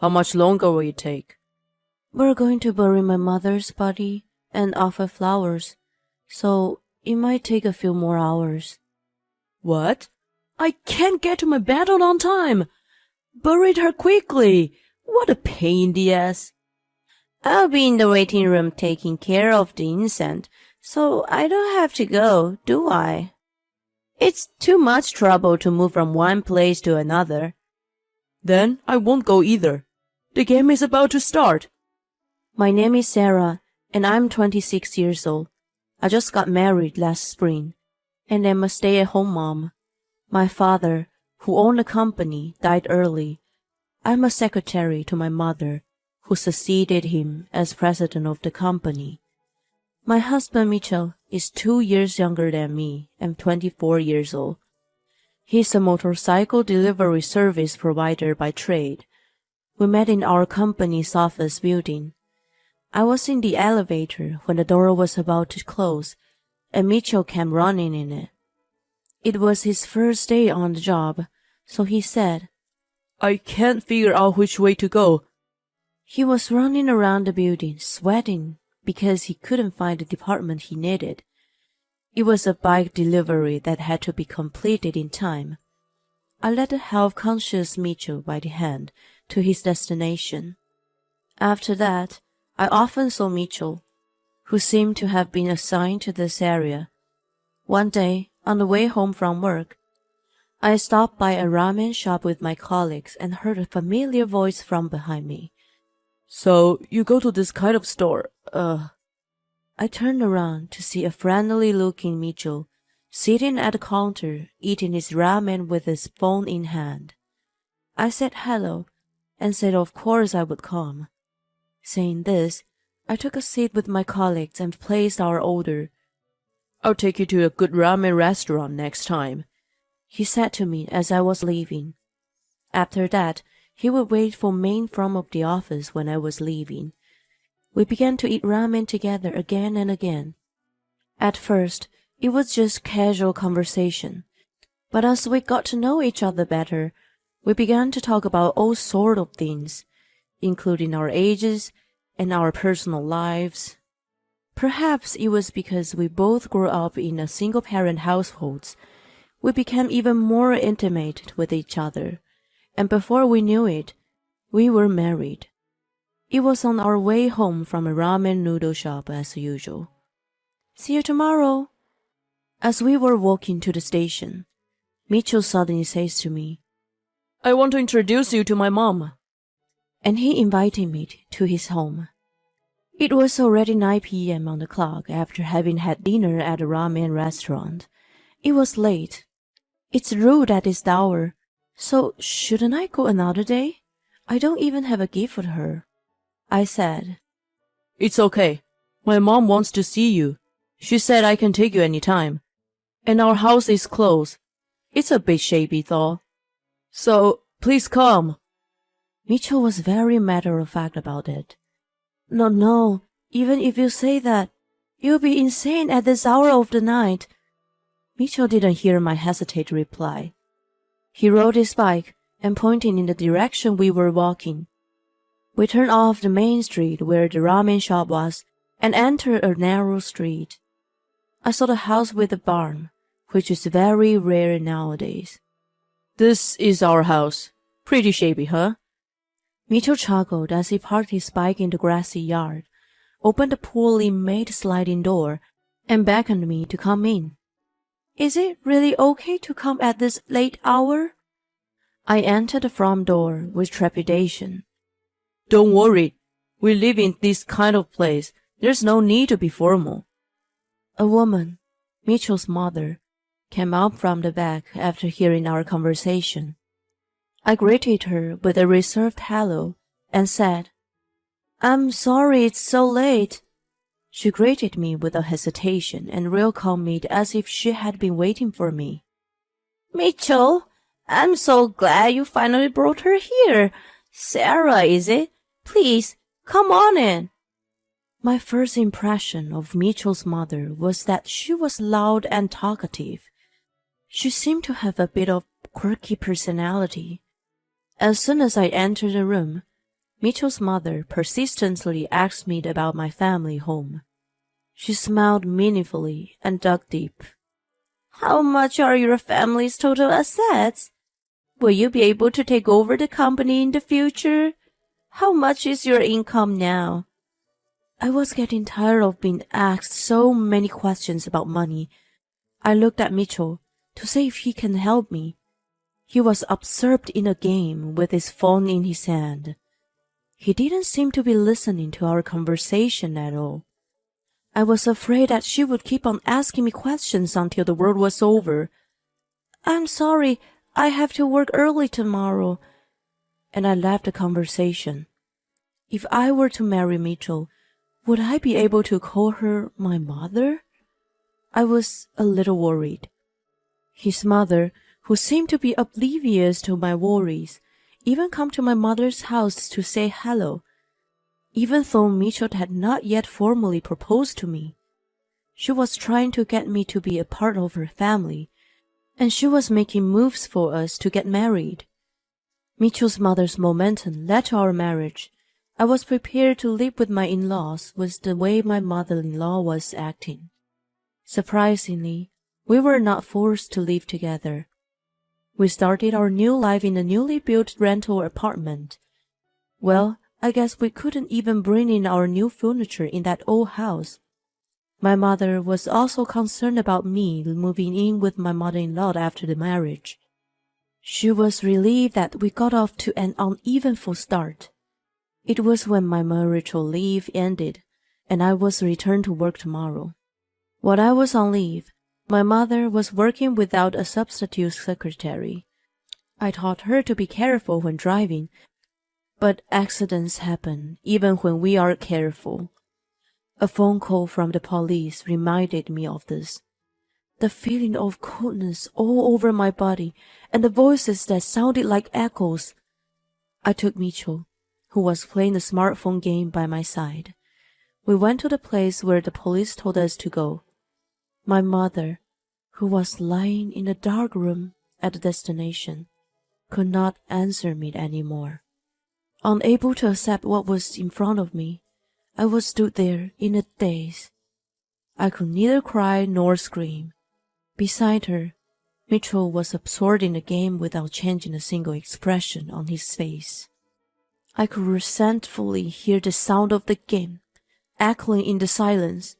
How much longer will it take? We're going to bury my mother's body and offer flowers, so it might take a few more hours. What? I can't get to my bed on time. Buried her quickly. What a pain in the ass. I'll be in the waiting room taking care of the incense, so I don't have to go, do I? It's too much trouble to move from one place to another. Then I won't go either. The game is about to start. My name is Sarah, and I'm 26 years old. I just got married last spring, and I'm a stay-at-home mom. My father, who owned a company, died early. I'm a secretary to my mother, who succeeded him as president of the company. My husband Mitchell is 2 years younger than me and 24 years old. He's a motorcycle delivery service provider by trade. We met in our company's office building. I was in the elevator when the door was about to close, and Mitchell came running in it. It was his first day on the job, so he said, I can't figure out which way to go. He was running around the building, sweating, because he couldn't find the department he needed. It was a bike delivery that had to be completed in time. I led the health-conscious Mitchell by the hand to his destination. After that, I often saw Mitchell, who seemed to have been assigned to this area. One day, on the way home from work, I stopped by a ramen shop with my colleagues and heard a familiar voice from behind me. So, you go to this kind of store, I turned around to see a friendly-looking Mitchell sitting at the counter eating his ramen with his phone in hand. I said hello and said of course I would come. Saying this, I took a seat with my colleagues and placed our order. I'll take you to a good ramen restaurant next time, he said to me as I was leaving. After that, he would wait for me in front of the office when I was leaving. We began to eat ramen together again and again. At first, it was just casual conversation, but as we got to know each other better, we began to talk about all sorts of things, including our ages and our personal lives. Perhaps it was because we both grew up in a single-parent households. We became even more intimate with each other, and before we knew it, we were married. It was on our way home from a ramen noodle shop as usual. See you tomorrow. As we were walking to the station, Mitchell suddenly says to me, I want to introduce you to my mom. And he invited me to his home. It was already 9 p.m. on the clock after having had dinner at a ramen restaurant. It was late. It's rude at this hour, so shouldn't I go another day? I don't even have a gift for her. I said, It's okay. My mom wants to see you. She said I can take you any time. And our house is closed. It's a bit shabby though. So, please come. Mitchell was very matter-of-fact about it. No, even if you say that, you'll be insane at this hour of the night. Mitchell didn't hear my hesitant reply. He rode his bike and pointed in the direction we were walking. We turned off the main street where the ramen shop was and entered a narrow street. I saw the house with the barn, which is very rare nowadays. This is our house. Pretty shabby, huh? Mitchell chuckled as he parked his bike in the grassy yard, opened the poorly made sliding door, and beckoned me to come in. Is it really okay to come at this late hour? I entered the front door with trepidation. Don't worry. We live in this kind of place. There's no need to be formal. A woman, Mitchell's mother, came out from the back after hearing our conversation. I greeted her with a reserved hello and said, I'm sorry it's so late. She greeted me with a hesitation and welcomed me as if she had been waiting for me. Mitchell, I'm so glad you finally brought her here. Sarah, is it? Please, come on in. My first impression of Mitchell's mother was that she was loud and talkative. She seemed to have a bit of quirky personality. As soon as I entered the room, Mitchell's mother persistently asked me about my family home. She smiled meaningfully and dug deep. How much are your family's total assets? Will you be able to take over the company in the future? How much is your income now? I was getting tired of being asked so many questions about money. I looked at Mitchell to see if he can help me. He was absorbed in a game with his phone in his hand. He didn't seem to be listening to our conversation at all. I was afraid that she would keep on asking me questions until the world was over. I'm sorry, I have to work early tomorrow. And I left the conversation. If I were to marry Mitchell, would I be able to call her my mother? I was a little worried. His mother, who seemed to be oblivious to my worries, even come to my mother's house to say hello, even though Mitchell had not yet formally proposed to me. She was trying to get me to be a part of her family, and she was making moves for us to get married. Mitchell's mother's momentum led to our marriage. I was prepared to live with my in-laws with the way my mother-in-law was acting. Surprisingly, we were not forced to live together. We started our new life in a newly built rental apartment. Well, I guess we couldn't even bring in our new furniture in that old house. My mother was also concerned about me moving in with my mother-in-law after the marriage. She was relieved that we got off to an uneventful start. It was when my marital leave ended, and I was returned to work tomorrow. While I was on leave, my mother was working without a substitute secretary. I taught her to be careful when driving, but accidents happen even when we are careful. A phone call from the police reminded me of this. The feeling of coldness all over my body and the voices that sounded like echoes. I took Mitchell, who was playing the smartphone game by my side. We went to the place where the police told us to go. My mother, who was lying in a dark room at the destination, could not answer me anymore. Unable to accept what was in front of me, I was stood there in a daze. I could neither cry nor scream. Beside her, Mitchell was absorbed in the game without changing a single expression on his face. I could resentfully hear the sound of the game, echoing in the silence.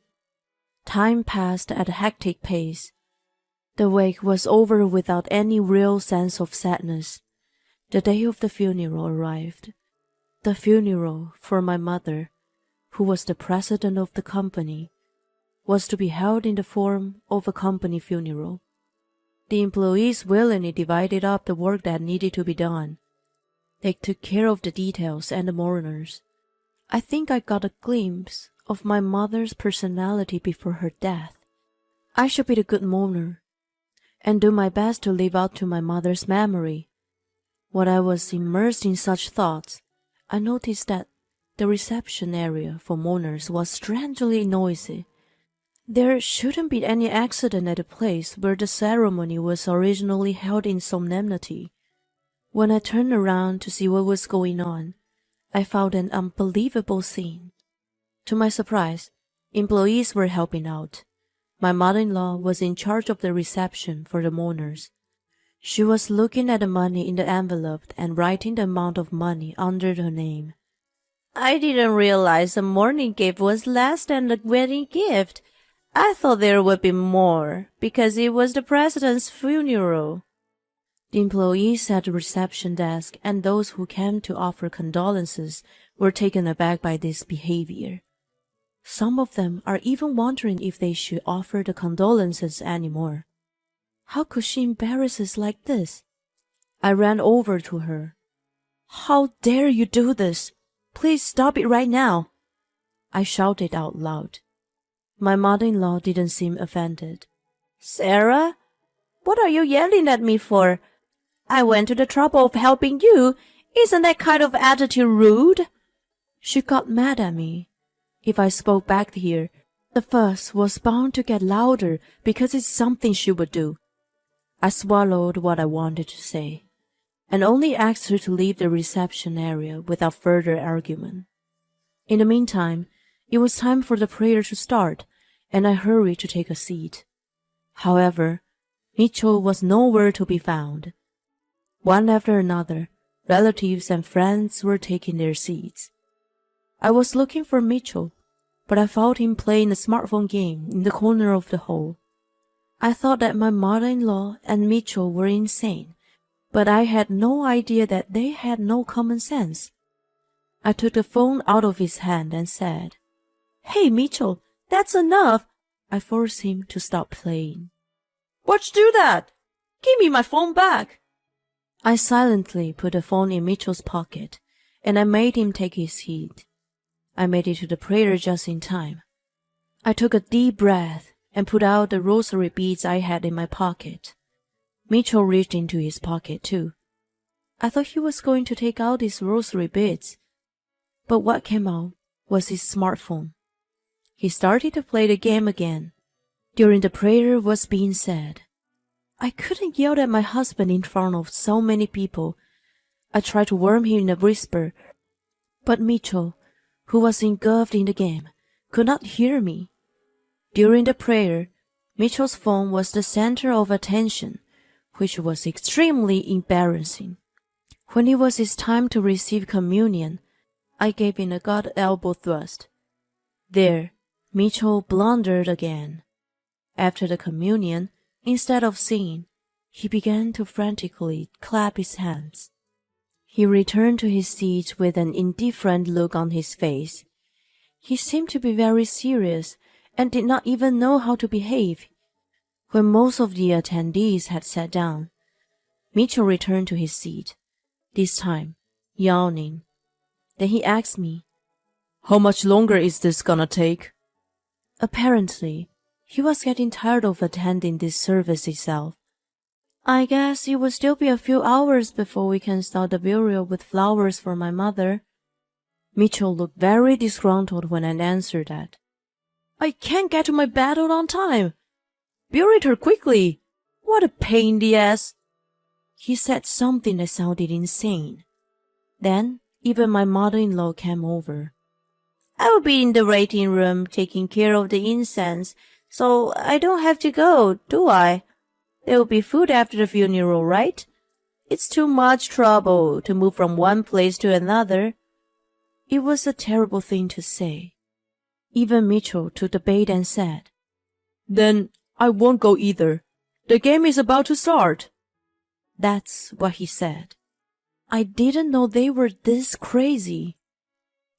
Time passed at a hectic pace. The wake was over without any real sense of sadness. The day of the funeral arrived. The funeral for my mother, who was the president of the company, was to be held in the form of a company funeral. The employees willingly divided up the work that needed to be done. They took care of the details and the mourners. I think I got a glimpse of my mother's personality before her death. I should be the good mourner, and do my best to live up to my mother's memory. While I was immersed in such thoughts, I noticed that the reception area for mourners was strangely noisy. There shouldn't be any accident at the place where the ceremony was originally held in solemnity. When I turned around to see what was going on, I found an unbelievable scene. To my surprise, employees were helping out. My mother-in-law was in charge of the reception for the mourners. She was looking at the money in the envelope and writing the amount of money under her name. I didn't realize the mourning gift was less than the wedding gift. I thought there would be more, because it was the president's funeral. The employees at the reception desk and those who came to offer condolences were taken aback by this behavior. Some of them are even wondering if they should offer the condolences anymore. How could she embarrass us like this? I ran over to her. How dare you do this? Please stop it right now, I shouted out loud. My mother-in-law didn't seem offended. Sarah, what are you yelling at me for? I went to the trouble of helping you. Isn't that kind of attitude rude? She got mad at me. If I spoke back here, the fuss was bound to get louder because it's something she would do. I swallowed what I wanted to say. and only asked her to leave the reception area without further argument. In the meantime, it was time for the prayer to start, and I hurried to take a seat. However, Mitchell was nowhere to be found. One after another, relatives and friends were taking their seats. I was looking for Mitchell, but I found him playing a smartphone game in the corner of the hall. I thought that my mother-in-law and Mitchell were insane, but I had no idea that they had no common sense. I took the phone out of his hand and said, "Hey, Mitchell, that's enough." I forced him to stop playing. "What'd you do that? Give me my phone back." I silently put the phone in Mitchell's pocket, and I made him take his seat. I made it to the prayer just in time. I took a deep breath and put out the rosary beads I had in my pocket. Mitchell reached into his pocket too. I thought he was going to take out his rosary beads, but what came out was his smartphone. He started to play the game again. During the prayer was being said, I couldn't yell at my husband in front of so many people. I tried to warn him in a whisper, but Mitchell, who was engulfed in the game, could not hear me. During the prayer, Mitchell's phone was the center of attention, which was extremely embarrassing. When it was his time to receive communion, I gave him a gut elbow thrust. There, Mitchell blundered again. After the communion, instead of singing, he began to frantically clap his hands. He returned to his seat with an indifferent look on his face. He seemed to be very serious and did not even know how to behave. When most of the attendees had sat down, Mitchell returned to his seat, this time yawning. Then he asked me, "How much longer is this gonna take?" Apparently, he was getting tired of attending this service itself. "I guess it will still be a few hours before we can start the burial with flowers for my mother." Mitchell looked very disgruntled when I answered that. "I can't get to my bed on time. Bury her quickly. What a pain in the ass." He said something that sounded insane. Then even my mother-in-law came over. "I'll be in the waiting room taking care of the incense, so I don't have to go, do I? There will be food after the funeral, right? It's too much trouble to move from one place to another." It was a terrible thing to say. Even Mitchell took the bait and said, "Then I won't go either. The game is about to start." That's what he said. I didn't know they were this crazy.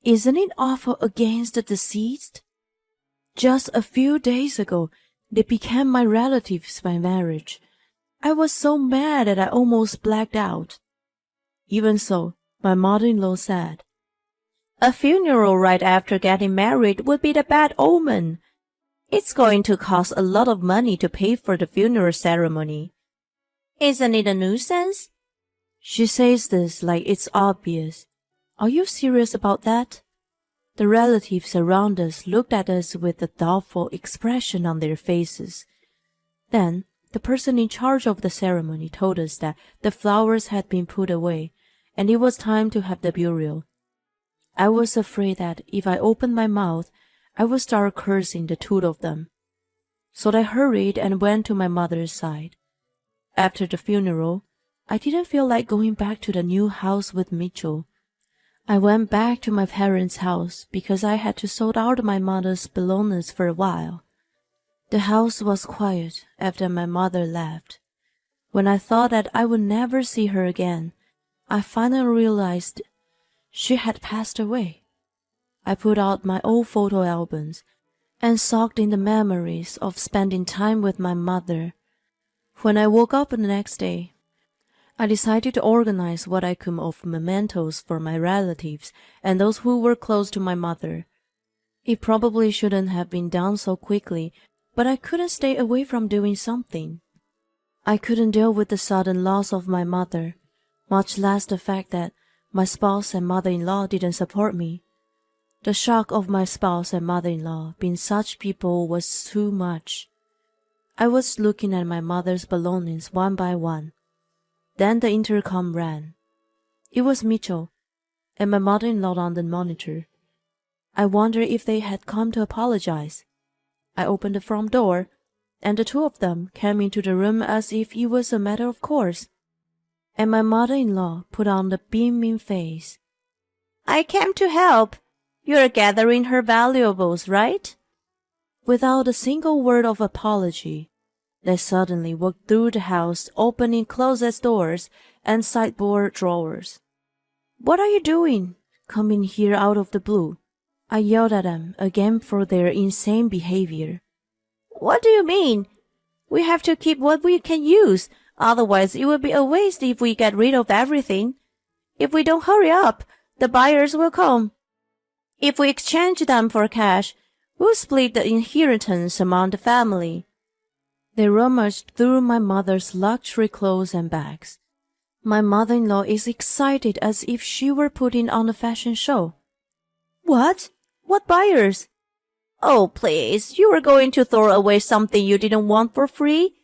Isn't it awful against the deceased? Just a few days ago, they became my relatives by marriage. I was so mad that I almost blacked out. Even so, my mother-in-law said, "A funeral right after getting married would be the bad omen. It's going to cost a lot of money to pay for the funeral ceremony. Isn't it a nuisance?" She says this like it's obvious. Are you serious about that? The relatives around us looked at us with a doubtful expression on their faces. Then, the person in charge of the ceremony told us that the flowers had been put away, and it was time to have the burial. I was afraid that if I opened my mouth, I would start cursing the two of them. So I hurried and went to my mother's side. After the funeral, I didn't feel like going back to the new house with Mitchell. I went back to my parents' house because I had to sort out my mother's belongings for a while. The house was quiet after my mother left. When I thought that I would never see her again, I finally realized she had passed away. I put out my old photo albums and soaked in the memories of spending time with my mother. When I woke up the next day, I decided to organize what I could of mementos for my relatives and those who were close to my mother. It probably shouldn't have been done so quickly, but I couldn't stay away from doing something. I couldn't deal with the sudden loss of my mother, much less the fact that my spouse and mother-in-law didn't support me. The shock of my spouse and mother-in-law being such people was too much. I was looking at my mother's belongings one by one. Then the intercom rang. It was Mitchell and my mother-in-law on the monitor. I wondered if they had come to apologize. I opened the front door, and the two of them came into the room as if it was a matter of course. And my mother-in-law put on the beaming face. "I came to help. You're gathering her valuables, right?" Without a single word of apology, they suddenly walked through the house, opening closet doors and sideboard drawers. "What are you doing? Coming here out of the blue?" I yelled at them again for their insane behavior. "What do you mean? We have to keep what we can use, otherwise it will be a waste if we get rid of everything. If we don't hurry up, the buyers will come. If we exchange them for cash, we'll split the inheritance among the family." They rummaged through my mother's luxury clothes and bags. My mother-in-law is excited as if she were putting on a fashion show. "What? What buyers?" "Oh, please, you were going to throw away something you didn't want for free?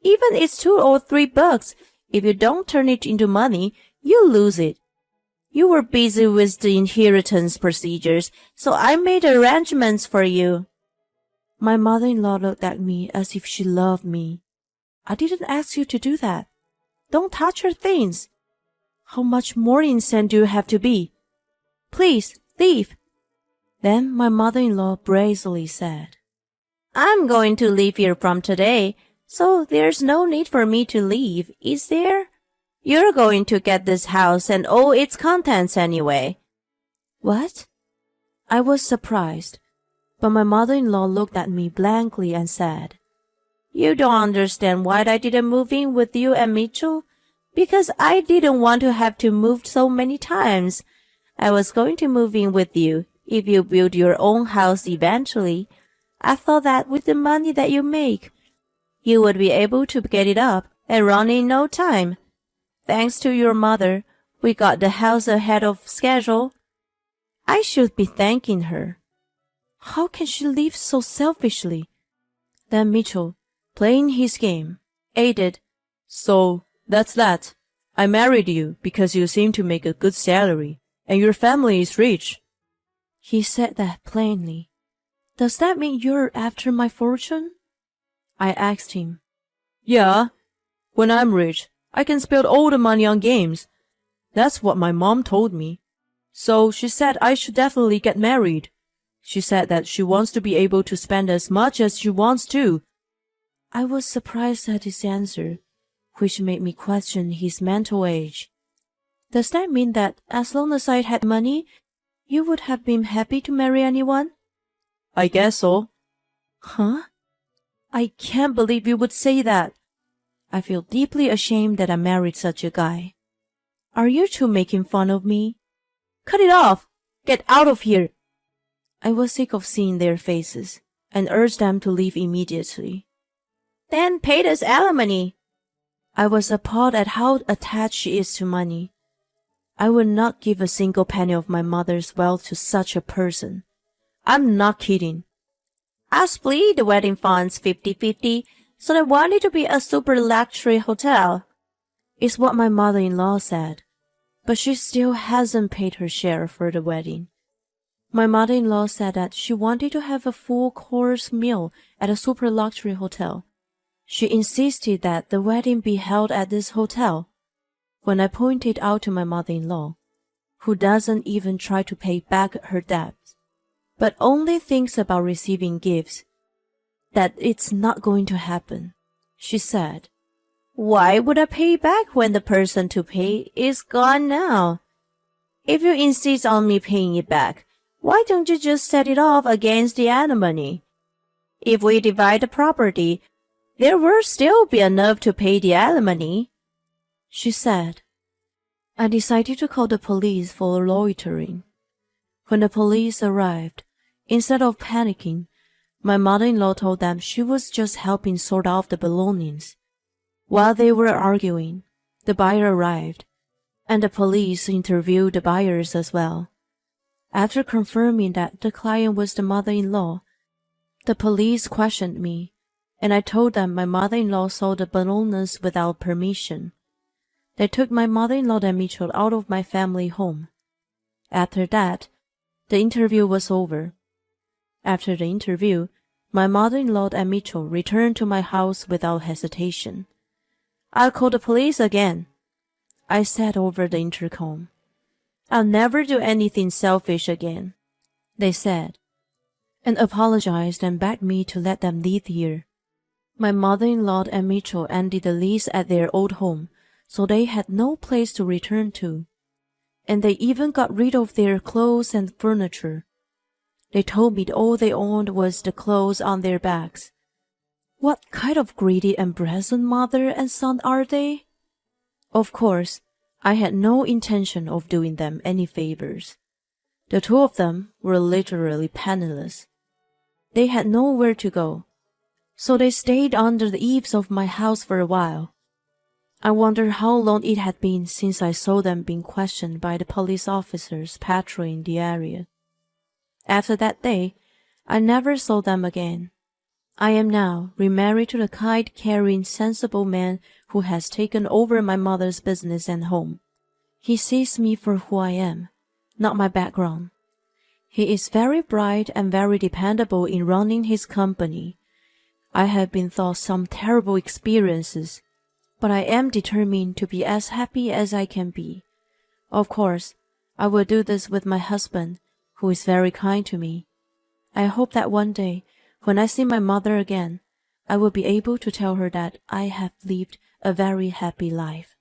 Even it's $2 or $3, if you don't turn it into money, you lose it. You were busy with the inheritance procedures, so I made arrangements for you." My mother-in-law looked at me as if she loved me. "I didn't ask you to do that. Don't touch her things." "How much more insane do you have to be? Please, leave." Then my mother-in-law brazenly said, "I'm going to leave here from today, so there's no need for me to leave, is there? You're going to get this house and all its contents anyway." "What?" I was surprised, but my mother-in-law looked at me blankly and said, "You don't understand why I didn't move in with you and Mitchell? Because I didn't want to have to move so many times. I was going to move in with you if you build your own house eventually. I thought that with the money that you make, you would be able to get it up and run in no time. Thanks to your mother, we got the house ahead of schedule. I should be thanking her. How can she live so selfishly?" Then Mitchell, playing his game, added, "So, that's that. I married you because you seem to make a good salary, and your family is rich." He said that plainly. "Does that mean you're after my fortune?" I asked him. "Yeah. When I'm rich, I can spend all the money on games. That's what my mom told me. So she said I should definitely get married. She said that she wants to be able to spend as much as she wants to." I was surprised at his answer, which made me question his mental age. "Does that mean that as long as I had money, you would have been happy to marry anyone?" "I guess so." "Huh? I can't believe you would say that. I feel deeply ashamed that I married such a guy. Are you two making fun of me? Cut it off! Get out of here!" I was sick of seeing their faces and urged them to leave immediately. "Then pay us alimony." I was appalled at how attached she is to money. I would not give a single penny of my mother's wealth to such a person. I'm not kidding. "I'll split the wedding funds 50-50, so I want it to be a super luxury hotel," is what my mother-in-law said, but she still hasn't paid her share for the wedding. My mother-in-law said that she wanted to have a full-course meal at a super luxury hotel. She insisted that the wedding be held at this hotel. When I pointed out to my mother-in-law, who doesn't even try to pay back her debts, but only thinks about receiving gifts, that it's not going to happen, she said, "Why would I pay back when the person to pay is gone now? If you insist on me paying it back, why don't you just set it off against the alimony? If we divide the property, there will still be enough to pay the alimony," she said. I decided to call the police for loitering. When the police arrived, instead of panicking, my mother-in-law told them she was just helping sort out the belongings. While they were arguing, the buyer arrived, and the police interviewed the buyers as well. After confirming that the client was the mother-in-law, the police questioned me, and I told them my mother-in-law sold the belongings without permission. They took my mother-in-law and Mitchell out of my family home. After that, the interview was over. After the interview, my mother-in-law and Mitchell returned to my house without hesitation. "I'll call the police again," I said over the intercom. "I'll never do anything selfish again," they said, and apologized and begged me to let them live here. My mother-in-law and Mitchell ended the lease at their old home, so they had no place to return to, and they even got rid of their clothes and furniture. They told me all they owned was the clothes on their backs. What kind of greedy and brazen mother and son are they? Of course, I had no intention of doing them any favors. The two of them were literally penniless. They had nowhere to go, so they stayed under the eaves of my house for a while. I wondered how long it had been since I saw them being questioned by the police officers patrolling the area. After that day, I never saw them again. I am now remarried to the kind, caring, sensible man who has taken over my mother's business and home. He sees me for who I am, not my background. He is very bright and very dependable in running his company. I have been through some terrible experiences, but I am determined to be as happy as I can be. Of course, I will do this with my husband, who is very kind to me. I hope that one day, when I see my mother again, I will be able to tell her that I have lived a very happy life.